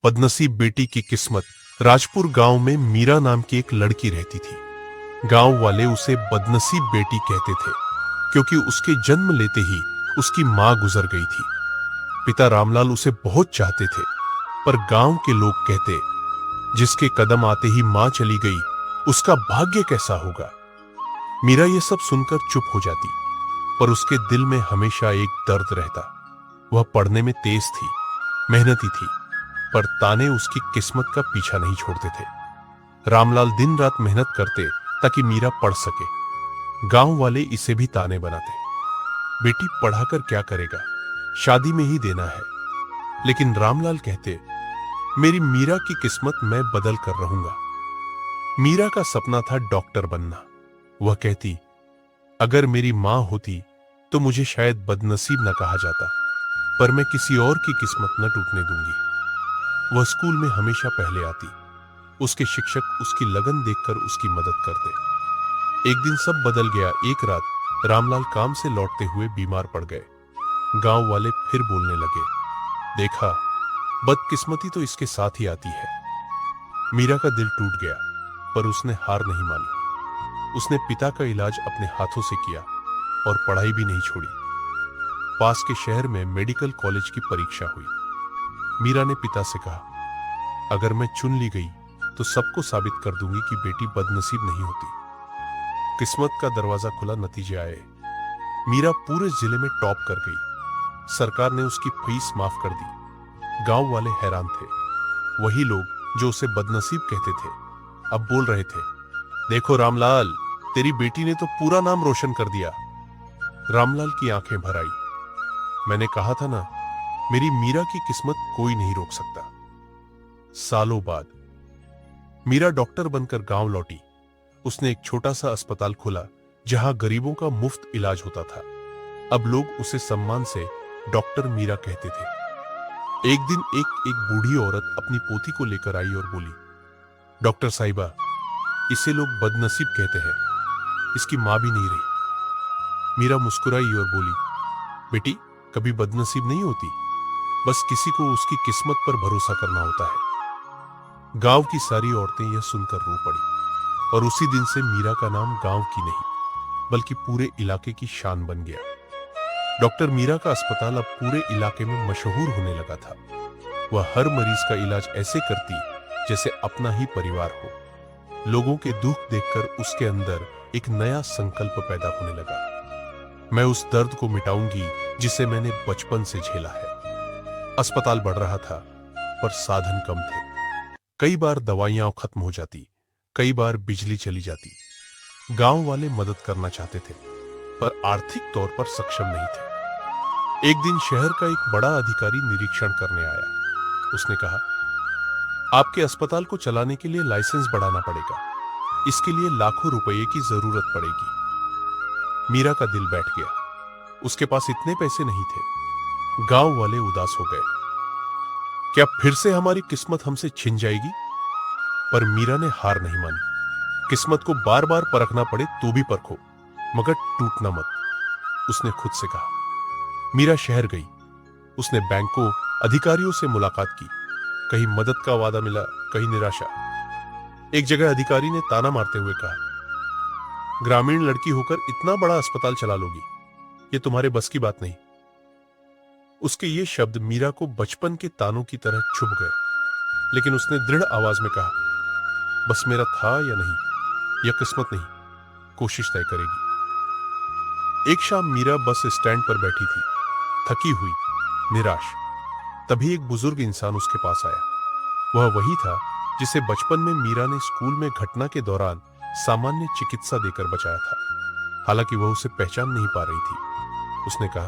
बदनसीब बेटी की किस्मत। राजपुर गांव में मीरा नाम की एक लड़की रहती थी। गांव वाले उसे बदनसीब बेटी कहते थे क्योंकि उसके जन्म लेते ही उसकी मां गुजर गई थी। पिता रामलाल उसे बहुत चाहते थे, पर गांव के लोग कहते, जिसके कदम आते ही मां चली गई, उसका भाग्य कैसा होगा। मीरा ये सब सुनकर चुप हो जाती, पर उसके दिल में हमेशा एक दर्द रहता। वह पढ़ने में तेज थी, मेहनती थी, पर ताने उसकी किस्मत का पीछा नहीं छोड़ते थे। रामलाल दिन रात मेहनत करते ताकि मीरा पढ़ सके। गांव वाले इसे भी ताने बनाते, बेटी पढ़ाकर क्या करेगा, शादी में ही देना है। लेकिन रामलाल कहते, मेरी मीरा की किस्मत मैं बदल कर रहूंगा। मीरा का सपना था डॉक्टर बनना। वह कहती, अगर मेरी मां होती तो मुझे शायद बदनसीब न कहा जाता, पर मैं किसी और की किस्मत न टूटने दूंगी। वह स्कूल में हमेशा पहले आती। उसके शिक्षक उसकी लगन देखकर उसकी मदद करते। एक दिन सब बदल गया। एक रात रामलाल काम से लौटते हुए बीमार पड़ गए। गांव वाले फिर बोलने लगे, देखा, बदकिस्मती तो इसके साथ ही आती है। मीरा का दिल टूट गया, पर उसने हार नहीं मानी। उसने पिता का इलाज अपने हाथों से किया और पढ़ाई भी नहीं छोड़ी। पास के शहर में मेडिकल कॉलेज की परीक्षा हुई। मीरा ने पिता से कहा, अगर मैं चुन ली गई तो सबको साबित कर दूंगी कि बेटी बदनसीब नहीं होती। किस्मत का दरवाजा खुला, नतीजे आए। मीरा पूरे जिले में टॉप कर गई। सरकार ने उसकी फीस माफ कर दी। गांव वाले हैरान थे। वही लोग जो उसे बदनसीब कहते थे अब बोल रहे थे, देखो रामलाल, तेरी बेटी ने तो पूरा नाम रोशन कर दिया। रामलाल की आंखें भर आई। मैंने कहा था ना, मेरी मीरा की किस्मत कोई नहीं रोक सकता। सालों बाद मीरा डॉक्टर बनकर गांव लौटी। उसने एक छोटा सा अस्पताल खोला जहां गरीबों का मुफ्त इलाज होता था। अब लोग उसे सम्मान से डॉक्टर मीरा कहते थे। एक दिन एक बूढ़ी औरत अपनी पोती को लेकर आई और बोली, डॉक्टर साहिबा, इसे लोग बदनसीब कहते हैं, इसकी मां भी नहीं रही। मीरा मुस्कुराई और बोली, बेटी, कभी बदनसीब नहीं होती, बस किसी को उसकी किस्मत पर भरोसा करना होता है। गांव की सारी औरतें यह सुनकर रो पड़ी और उसी दिन से मीरा का नाम गांव की नहीं बल्कि पूरे इलाके की शान बन गया। डॉक्टर मीरा का अस्पताल अब पूरे इलाके में मशहूर होने लगा था। वह हर मरीज का इलाज ऐसे करती जैसे अपना ही परिवार हो। लोगों के दुख देखकर उसके अंदर एक नया संकल्प पैदा होने लगा। मैं उस दर्द को मिटाऊंगी जिसे मैंने बचपन से झेला है। अस्पताल बढ़ रहा था, पर साधन कम थे। कई बार दवाइयां खत्म हो जाती, कई बार बिजली चली जाती। गांव वाले मदद करना चाहते थे, पर आर्थिक तौर पर सक्षम नहीं थे। एक दिन शहर का एक बड़ा अधिकारी निरीक्षण करने आया। उसने कहा, आपके अस्पताल को चलाने के लिए लाइसेंस बढ़ाना पड़ेगा। इसके लिए लाखों रुपए की जरूरत पड़ेगी। मीरा का दिल बैठ गया। उसके पास इतने पैसे नहीं थे। गांव वाले उदास हो गए। क्या फिर से हमारी किस्मत हमसे छिन जाएगी? पर मीरा ने हार नहीं मानी। किस्मत को बार बार परखना पड़े तो भी परखो, मगर टूटना मत, उसने खुद से कहा। मीरा शहर गई। उसने बैंकों, अधिकारियों से मुलाकात की। कहीं मदद का वादा मिला, कहीं निराशा। एक जगह अधिकारी ने ताना मारते हुए कहा, ग्रामीण लड़की होकर इतना बड़ा अस्पताल चला लोगी, ये तुम्हारे बस की बात नहीं। उसके ये शब्द मीरा को बचपन के तानों की तरह छुप गए, लेकिन उसने दृढ़ आवाज में कहा, बस मेरा था या नहीं, यह किस्मत नहीं, कोशिश तय करेगी। एक शाम मीरा बस स्टैंड पर बैठी थी, थकी हुई, निराश। तभी एक बुजुर्ग इंसान उसके पास आया। वह वही था जिसे बचपन में मीरा ने स्कूल में घटना के दौरान सामान्य चिकित्सा देकर बचाया था। हालांकि वह उसे पहचान नहीं पा रही थी। उसने कहा,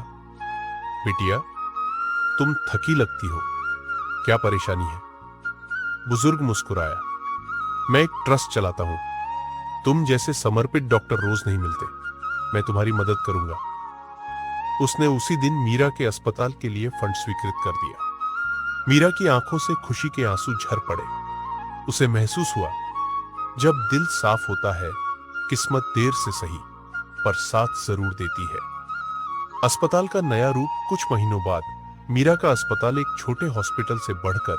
बिटिया, तुम थकी लगती हो, क्या परेशानी है? बुजुर्ग मुस्कुराया, मैं एक ट्रस्ट चलाता हूं। तुम जैसे समर्पित डॉक्टर रोज नहीं मिलते। मैं तुम्हारी मदद करूंगा। उसने उसी दिन मीरा के अस्पताल के लिए फंड स्वीकृत कर दिया। मीरा की आंखों से खुशी के आंसू झर पड़े। उसे महसूस हुआ, जब दिल साफ होता है, किस्मत देर से सही पर साथ जरूर देती है। अस्पताल का नया रूप कुछ महीनों बाद मीरा का अस्पताल एक छोटे हॉस्पिटल से बढ़कर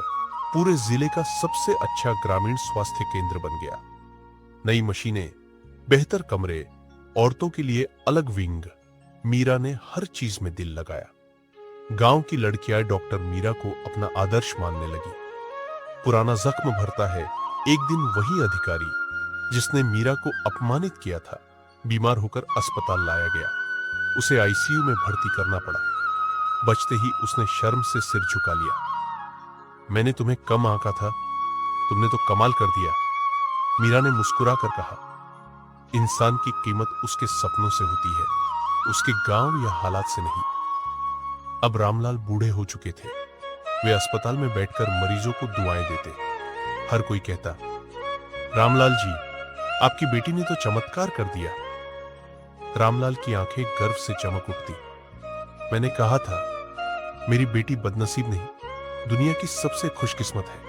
पूरे जिले का सबसे अच्छा ग्रामीण स्वास्थ्य केंद्र बन गया। नई मशीनें, बेहतर कमरे, औरतों के लिए अलग विंग, मीरा ने हर चीज में दिल लगाया। गांव की लड़कियां डॉक्टर मीरा को अपना आदर्श मानने लगी। पुराना जख्म भरता है, एक दिन वही अधिकारी जिसने मीरा को अपमानित किया था, बीमार होकर अस्पताल लाया गया। उसे आईसीयू में भर्ती करना पड़ा। बचते ही उसने शर्म से सिर झुका लिया। मैंने तुम्हें कम आंका था, तुमने तो कमाल कर दिया, मीरा ने मुस्कुरा कर कहा। इंसान की कीमत उसके सपनों से होती है, उसके गांव या हालात से नहीं। अब रामलाल बूढ़े हो चुके थे। वे अस्पताल में बैठकर मरीजों को दुआएं देते। हर कोई कहता, रामलाल जी, आपकी बेटी ने तो चमत्कार कर दिया। रामलाल की आंखें गर्व से चमक उठती। मैंने कहा था, मेरी बेटी बदनसीब नहीं, दुनिया की सबसे खुशकिस्मत है।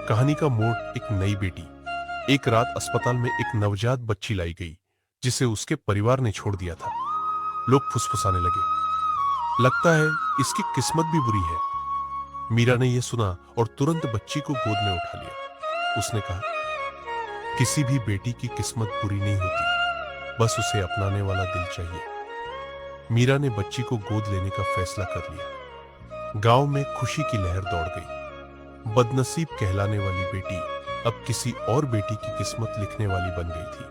कहानी का मोड़ एक नई बेटी। एक रात अस्पताल में एक नवजात बच्ची लाई गई, जिसे उसके परिवार ने छोड़ दिया था। लोग फुसफुसाने लगे, लगता है इसकी किस्मत भी बुरी है। मीरा ने यह सुना और तुरंत बच्ची को गोद में उठा लिया। उसने कहा, किसी भी बेटी की किस्मत बुरी नहीं होती, बस उसे अपनाने वाला दिल चाहिए। मीरा ने बच्ची को गोद लेने का फैसला कर लिया। गांव में खुशी की लहर दौड़ गई। बदनसीब कहलाने वाली बेटी अब किसी और बेटी की किस्मत लिखने वाली बन गई थी।